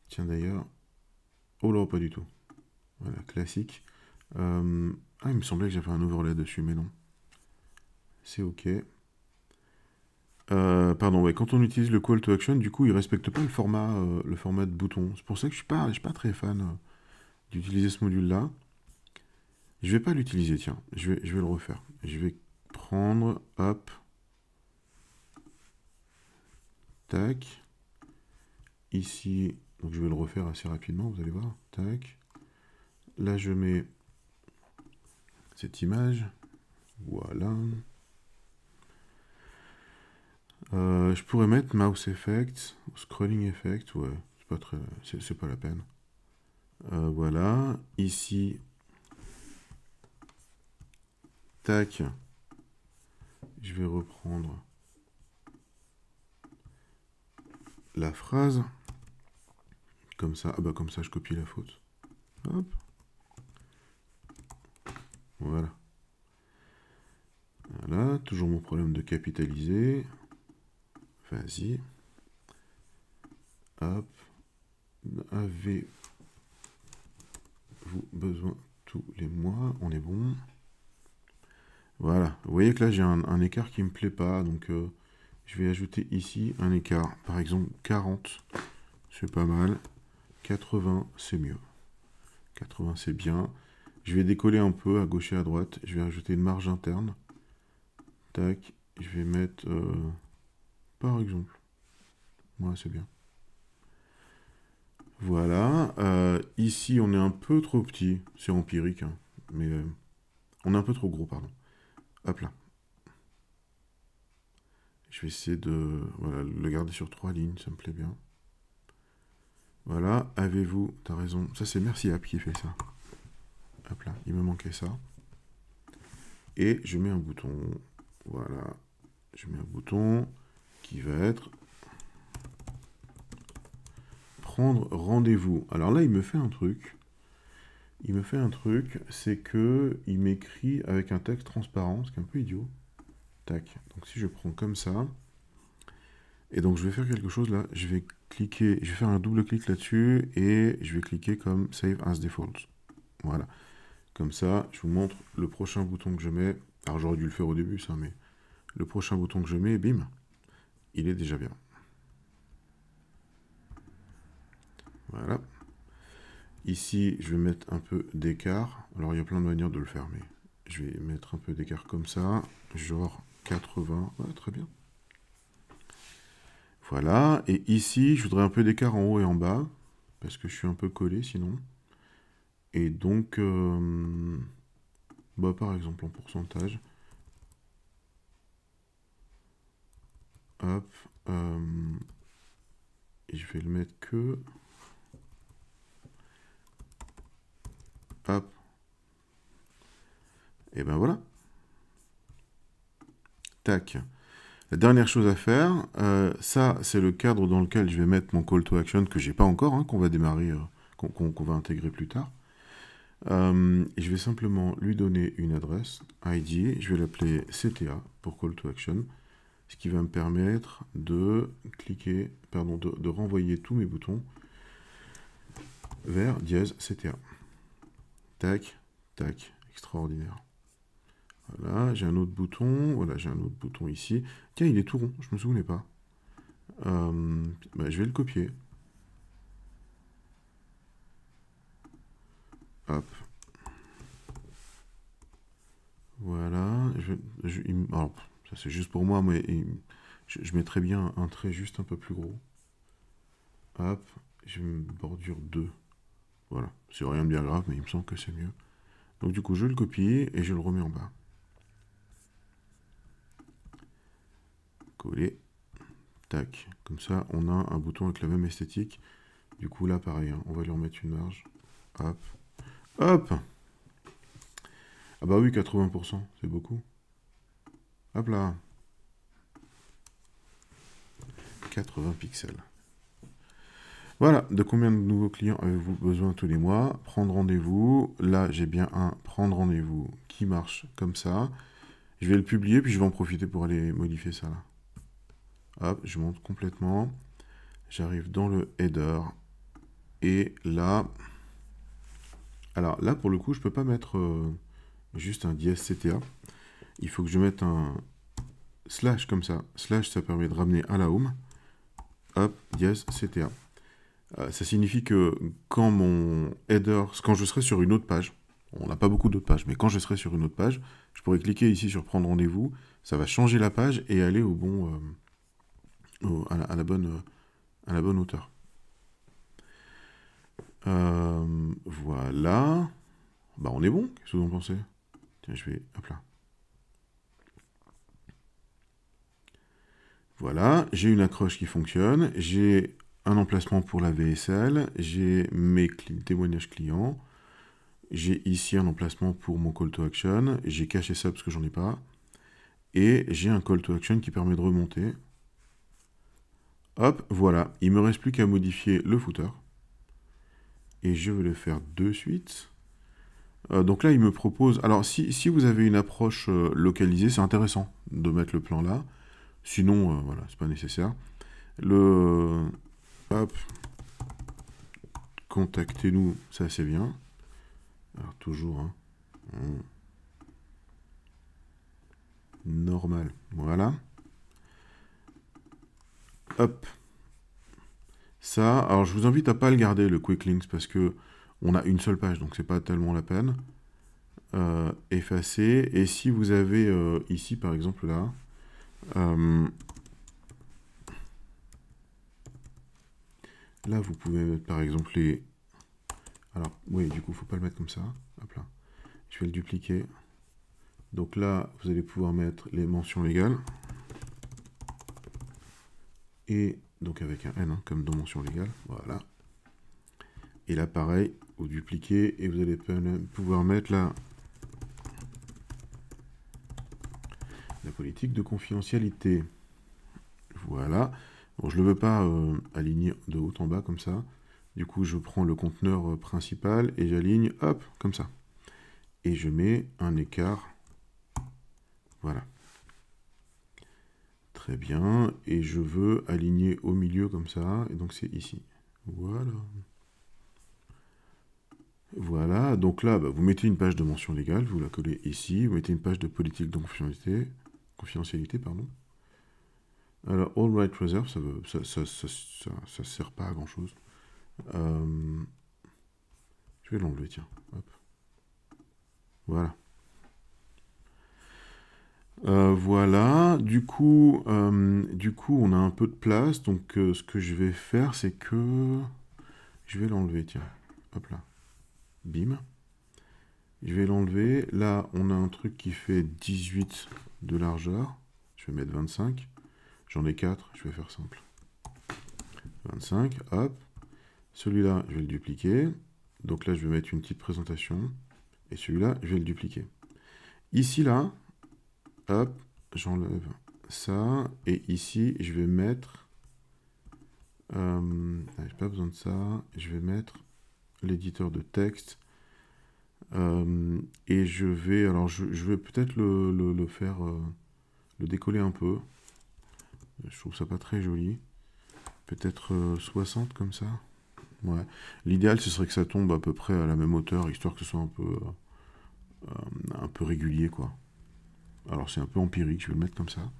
tiens d'ailleurs, oh là pas du tout. Voilà, classique. Ah, il me semblait que j'avais un overlay dessus, mais non. C'est ok. Pardon, ouais, quand on utilise le call to action, du coup, il respecte pas le format de bouton. C'est pour ça que je suis pas très fan d'utiliser ce module-là. Je vais pas l'utiliser, tiens. Je vais le refaire. Je vais prendre, hop, tac. Ici, donc je vais le refaire assez rapidement, vous allez voir. Tac. Là, je mets cette image. Voilà. Je pourrais mettre mouse effect, scrolling effect, ouais, c'est pas la peine. Voilà, ici, tac, je vais reprendre la phrase, comme ça, ah bah comme ça je copie la faute. Hop, voilà. Voilà, toujours mon problème de capitaliser. Vas-y. Hop. Avez-vous besoin tous les mois? On est bon. Voilà. Vous voyez que là, j'ai un écart qui me plaît pas. Donc, je vais ajouter ici un écart. Par exemple, 40. C'est pas mal. 80, c'est mieux. 80, c'est bien. Je vais décoller un peu à gauche et à droite. Je vais ajouter une marge interne. Tac. Je vais mettre... par exemple. Ouais, c'est bien. Voilà. Ici, on est un peu trop petit. C'est empirique, hein. Mais on est un peu trop gros, pardon. Hop là. Je vais essayer de voilà, le garder sur 3 lignes, ça me plaît bien. Voilà, avez-vous... T'as raison. Ça, c'est Merci App qui fait ça. Hop là, il me manquait ça. Et je mets un bouton. Voilà. Je mets un bouton qui va être... Prendre rendez-vous. Alors là, il me fait un truc. Il me fait un truc, c'est que il m'écrit avec un texte transparent, ce qui est un peu idiot. Tac. Donc si je prends comme ça, et donc je vais faire quelque chose là, je vais cliquer, je vais faire un double clic là-dessus et je vais cliquer comme Save as Default. Voilà. Comme ça, je vous montre le prochain bouton que je mets. Alors j'aurais dû le faire au début ça, mais le prochain bouton que je mets, bim, il est déjà bien. Voilà. Ici, je vais mettre un peu d'écart. Alors il y a plein de manières de le faire, mais je vais mettre un peu d'écart comme ça, genre 80. Ouais, très bien. Voilà, et ici, je voudrais un peu d'écart en haut et en bas, parce que je suis un peu collé sinon. Et donc, bah, par exemple en pourcentage. Hop, et je vais le mettre que... Hop. Et ben voilà. Tac. La dernière chose à faire, ça c'est le cadre dans lequel je vais mettre mon call to action que j'ai pas encore, hein, qu'on va démarrer, qu'on va intégrer plus tard. Et je vais simplement lui donner une adresse ID, je vais l'appeler CTA pour call to action, ce qui va me permettre de cliquer, pardon, de renvoyer tous mes boutons vers dièse CTA. Tac, tac, extraordinaire. Voilà, j'ai un autre bouton, voilà, j'ai un autre bouton ici. Tiens, il est tout rond, je me souvenais pas. Bah, je vais le copier. Hop. Voilà. Alors, ça c'est juste pour moi, mais je mettrais bien un trait juste un peu plus gros. Hop. J'ai une bordure 2. Voilà. C'est rien de bien grave, mais il me semble que c'est mieux. Donc du coup, je le copie et je le remets en bas. Coller. Tac. Comme ça, on a un bouton avec la même esthétique. Du coup, là, pareil, hein, on va lui remettre une marge. Hop. Hop. Ah bah oui, 80%, c'est beaucoup. Hop là. 80 pixels. Voilà, de combien de nouveaux clients avez-vous besoin tous les mois? Prendre rendez-vous. Là, j'ai bien un prendre rendez-vous qui marche comme ça. Je vais le publier, puis je vais en profiter pour aller modifier ça là. Hop, je monte complètement. J'arrive dans le header. Et là... Alors là, pour le coup, je peux pas mettre juste un dièse CTA. Il faut que je mette un slash comme ça. Slash, ça permet de ramener à la home. Hop, dièse CTA. Ça signifie que quand mon header, quand je serai sur une autre page, on n'a pas beaucoup d'autres pages, mais quand je serai sur une autre page, je pourrais cliquer ici sur prendre rendez-vous, ça va changer la page et aller au bon, à la bonne hauteur. Voilà. Bah on est bon, qu'est-ce que vous en pensez? Tiens, je vais, hop là. Voilà, j'ai une accroche qui fonctionne, j'ai un emplacement pour la VSL, j'ai mes témoignages clients, j'ai ici un emplacement pour mon call to action, j'ai caché ça parce que j'en ai pas, et j'ai un call to action qui permet de remonter. Hop, voilà, il me reste plus qu'à modifier le footer, et je vais le faire de suite. Donc là, il me propose... Alors, si vous avez une approche localisée, c'est intéressant de mettre le plan là. Sinon, voilà, c'est pas nécessaire. Hop. Contactez-nous, ça c'est bien. Alors, toujours, hein. Normal. Voilà. Hop. Ça, alors je vous invite à pas le garder, le Quick Links, parce que on a une seule page, donc c'est pas tellement la peine. Effacer. Et si vous avez ici, par exemple, là... là, vous pouvez mettre, par exemple, les... Alors, oui, du coup, il ne faut pas le mettre comme ça. Hop là. Je vais le dupliquer. Donc là, vous allez pouvoir mettre les mentions légales. Et donc avec un N, hein, comme dans mention légale. Voilà. Et là, pareil, vous dupliquez et vous allez pouvoir mettre la politique de confidentialité. Voilà. Bon, je ne le veux pas aligner de haut en bas comme ça. Du coup, je prends le conteneur principal et j'aligne, hop, comme ça. Et je mets un écart. Voilà. Très bien. Et je veux aligner au milieu comme ça. Et donc, c'est ici. Voilà. Voilà. Donc là, bah, vous mettez une page de mention légale. Vous la collez ici. Vous mettez une page de politique de confidentialité, pardon. Alors, all right reserve, ça sert pas à grand chose. Je vais l'enlever, tiens. Hop. Voilà. Voilà. Du coup, on a un peu de place. Donc, ce que je vais faire, c'est que je vais l'enlever, tiens. Hop là. Bim. Je vais l'enlever. Là, on a un truc qui fait 18 de largeur. Je vais mettre 25. J'en ai 4, je vais faire simple. 25, hop. Celui-là, je vais le dupliquer. Donc là, je vais mettre une petite présentation. Et celui-là, je vais le dupliquer. Ici, là, hop, j'enlève ça. Et ici, je vais mettre... j'ai pas besoin de ça. Je vais mettre l'éditeur de texte. Et je vais... Alors, je vais peut-être le faire... le décoller un peu. Je trouve ça pas très joli. Peut-être 60 comme ça. Ouais. L'idéal, ce serait que ça tombe à peu près à la même hauteur, histoire que ce soit un peu régulier, quoi. Alors, c'est un peu empirique, je vais le mettre comme ça.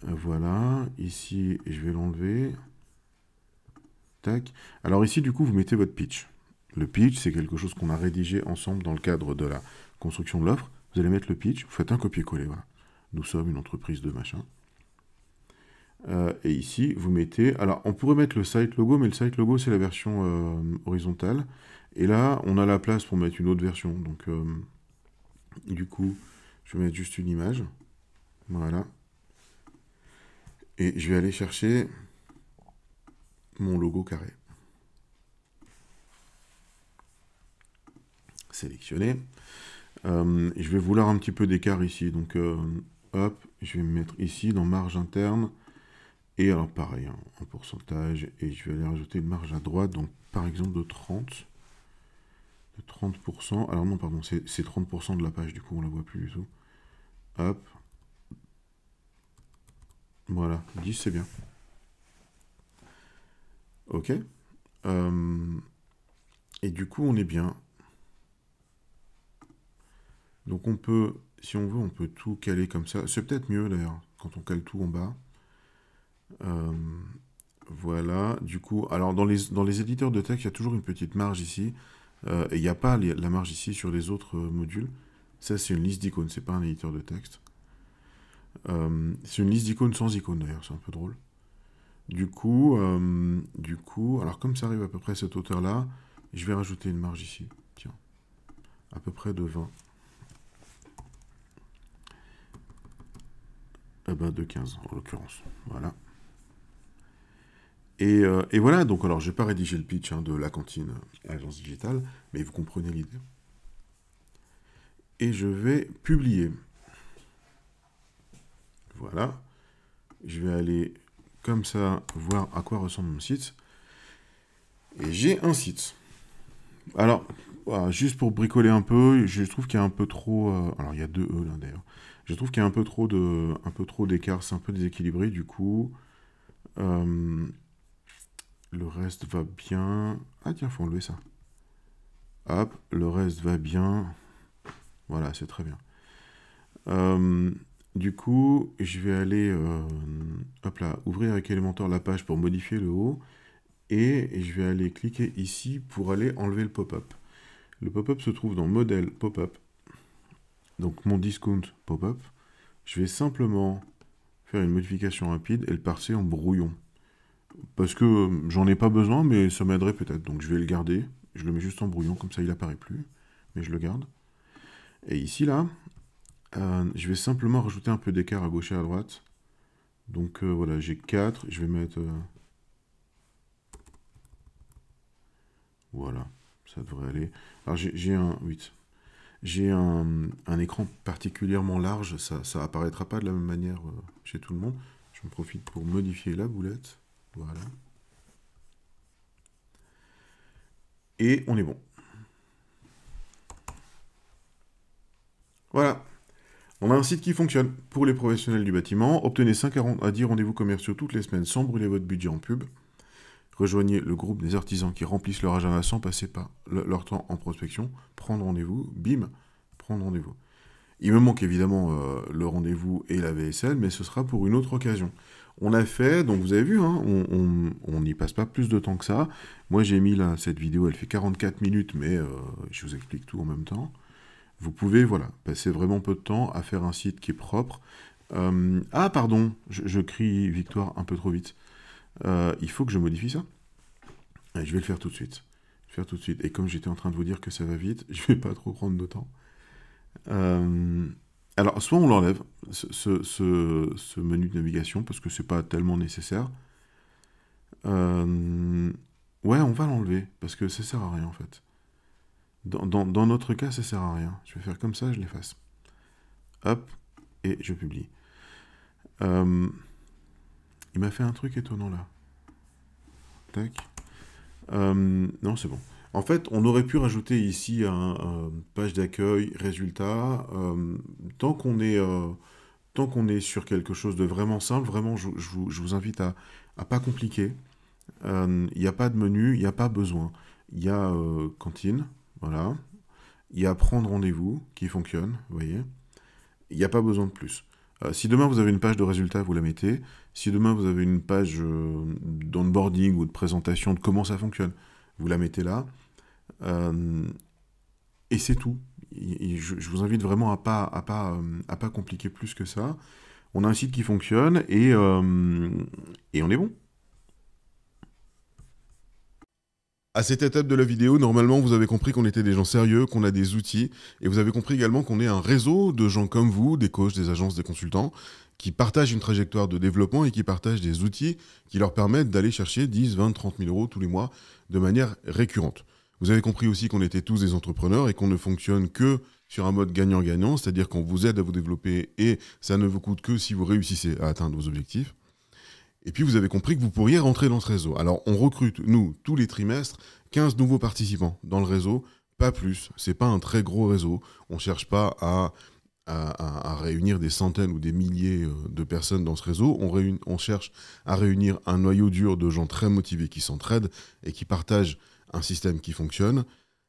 Voilà. Ici, je vais l'enlever. Tac. Alors ici, du coup, vous mettez votre pitch. Le pitch, c'est quelque chose qu'on a rédigé ensemble dans le cadre de la construction de l'offre. Vous allez mettre le pitch, vous faites un copier-coller, voilà. Nous sommes une entreprise de machin. Et ici, vous mettez... Alors, on pourrait mettre le site logo, mais le site logo, c'est la version horizontale. Et là, on a la place pour mettre une autre version. Donc, du coup, je vais mettre juste une image. Voilà. Et je vais aller chercher mon logo carré. Sélectionné. Je vais vouloir un petit peu d'écart ici. Donc, hop, je vais me mettre ici dans marge interne. Et alors pareil, hein, un pourcentage, et je vais aller rajouter une marge à droite, donc par exemple de 30. De 30%. Alors non, pardon, c'est 30% de la page, du coup on la voit plus du tout. Hop. Voilà, 10 c'est bien. Ok. Et du coup on est bien. Donc on peut, si on veut, on peut tout caler comme ça. C'est peut-être mieux d'ailleurs, quand on cale tout en bas. Voilà, du coup, alors dans les éditeurs de texte, il y a toujours une petite marge ici. Et il n'y a pas la marge ici sur les autres modules. Ça, c'est une liste d'icônes, c'est pas un éditeur de texte. C'est une liste d'icônes sans icônes d'ailleurs, c'est un peu drôle. Du coup, alors comme ça arrive à peu près à cette hauteur-là, je vais rajouter une marge ici. Tiens, à peu près de 20. De 15 en l'occurrence. Voilà. Et voilà, donc alors je vais pas rédiger le pitch de la cantine Agence Digitale, mais vous comprenez l'idée. Et je vais publier. Voilà. Je vais aller comme ça voir à quoi ressemble mon site. Et j'ai un site. Alors, voilà, juste pour bricoler un peu, je trouve qu'il y a un peu trop... alors il y a deux E là d'ailleurs. Je trouve qu'il y a un peu trop d'écart, c'est un peu déséquilibré du coup. Le reste va bien. Ah tiens, faut enlever ça. Hop, le reste va bien. Voilà, c'est très bien. Du coup, je vais aller, hop là, ouvrir avec Elementor la page pour modifier le haut. Et je vais aller cliquer ici pour aller enlever le pop-up. Le pop-up se trouve dans Modèle Pop-up. Donc mon discount pop-up. Je vais simplement faire une modification rapide et le passer en brouillon. Parce que j'en ai pas besoin, mais ça m'aiderait peut-être. Donc je vais le garder. Je le mets juste en brouillon, comme ça il apparaît plus. Mais je le garde. Et ici, là, je vais simplement rajouter un peu d'écart à gauche et à droite. Donc voilà, j'ai 4. Je vais mettre... voilà, ça devrait aller. Alors j'ai un... 8. J'ai un écran particulièrement large. Ça apparaîtra pas de la même manière chez tout le monde. Je me profite pour modifier la boulette. Voilà. Et on est bon. Voilà. On a un site qui fonctionne. Pour les professionnels du bâtiment, obtenez 5 à 10 rendez-vous commerciaux toutes les semaines sans brûler votre budget en pub. Rejoignez le groupe des artisans qui remplissent leur agenda sans passer par leur temps en prospection. Prendre rendez-vous, bim, prendre rendez-vous. Il me manque évidemment le rendez-vous et la VSL, mais ce sera pour une autre occasion. On a fait, donc vous avez vu, hein, on n'y passe pas plus de temps que ça. Moi j'ai mis là, cette vidéo, elle fait 44 minutes, mais je vous explique tout en même temps. Vous pouvez, voilà, passer vraiment peu de temps à faire un site qui est propre. Ah pardon, je crie victoire un peu trop vite. Il faut que je modifie ça. Et je vais le faire tout de suite. Et comme j'étais en train de vous dire que ça va vite, je vais pas trop prendre de temps. Alors, soit on l'enlève, ce menu de navigation, parce que c'est pas tellement nécessaire. Ouais, on va l'enlever, parce que ça sert à rien, en fait. Dans notre cas, ça sert à rien. Je vais faire comme ça, je l'efface. Hop, et je publie. Il m'a fait un truc étonnant, là. Tac. Non, c'est bon. En fait, on aurait pu rajouter ici un page d'accueil, résultat. Tant qu'on est sur quelque chose de vraiment simple, vraiment, je vous invite à pas compliquer. Il n'y a pas de menu, il n'y a pas besoin. Il y a cantine, voilà. Il y a prendre rendez-vous qui fonctionne, vous voyez. Il n'y a pas besoin de plus. Si demain vous avez une page de résultats, vous la mettez. Si demain vous avez une page d'onboarding ou de présentation de comment ça fonctionne, vous la mettez là. Et c'est tout. Je vous invite vraiment à pas compliquer plus que ça. On a un site qui fonctionne et on est bon. À cette étape de la vidéo, normalement, vous avez compris qu'on était des gens sérieux, qu'on a des outils, et vous avez compris également qu'on est un réseau de gens comme vous, des coachs, des agences, des consultants, qui partagent une trajectoire de développement et qui partagent des outils qui leur permettent d'aller chercher 10, 20, 30 000 euros tous les mois de manière récurrente. Vous avez compris aussi qu'on était tous des entrepreneurs et qu'on ne fonctionne que sur un mode gagnant-gagnant, c'est-à-dire qu'on vous aide à vous développer et ça ne vous coûte que si vous réussissez à atteindre vos objectifs. Et puis vous avez compris que vous pourriez rentrer dans ce réseau. Alors on recrute, nous, tous les trimestres, 15 nouveaux participants dans le réseau, pas plus. C'est pas un très gros réseau. On cherche pas à réunir des centaines ou des milliers de personnes dans ce réseau. On cherche à réunir un noyau dur de gens très motivés qui s'entraident et qui partagent un système qui fonctionne.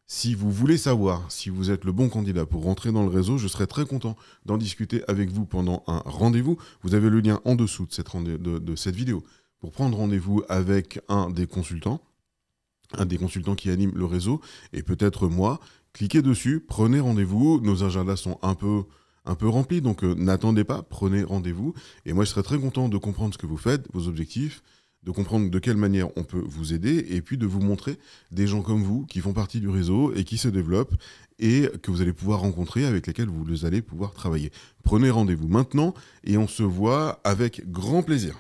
Si vous voulez savoir si vous êtes le bon candidat pour rentrer dans le réseau, je serais très content d'en discuter avec vous pendant un rendez-vous. Vous avez le lien en dessous de cette vidéo pour prendre rendez-vous avec un des consultants qui anime le réseau, et peut-être moi. Cliquez dessus, prenez rendez-vous. Nos agendas sont un peu remplis, donc n'attendez pas, prenez rendez-vous. Et moi, je serais très content de comprendre ce que vous faites, vos objectifs, de comprendre de quelle manière on peut vous aider, et puis de vous montrer des gens comme vous qui font partie du réseau et qui se développent et que vous allez pouvoir rencontrer, avec lesquels vous allez pouvoir travailler. Prenez rendez-vous maintenant et on se voit avec grand plaisir.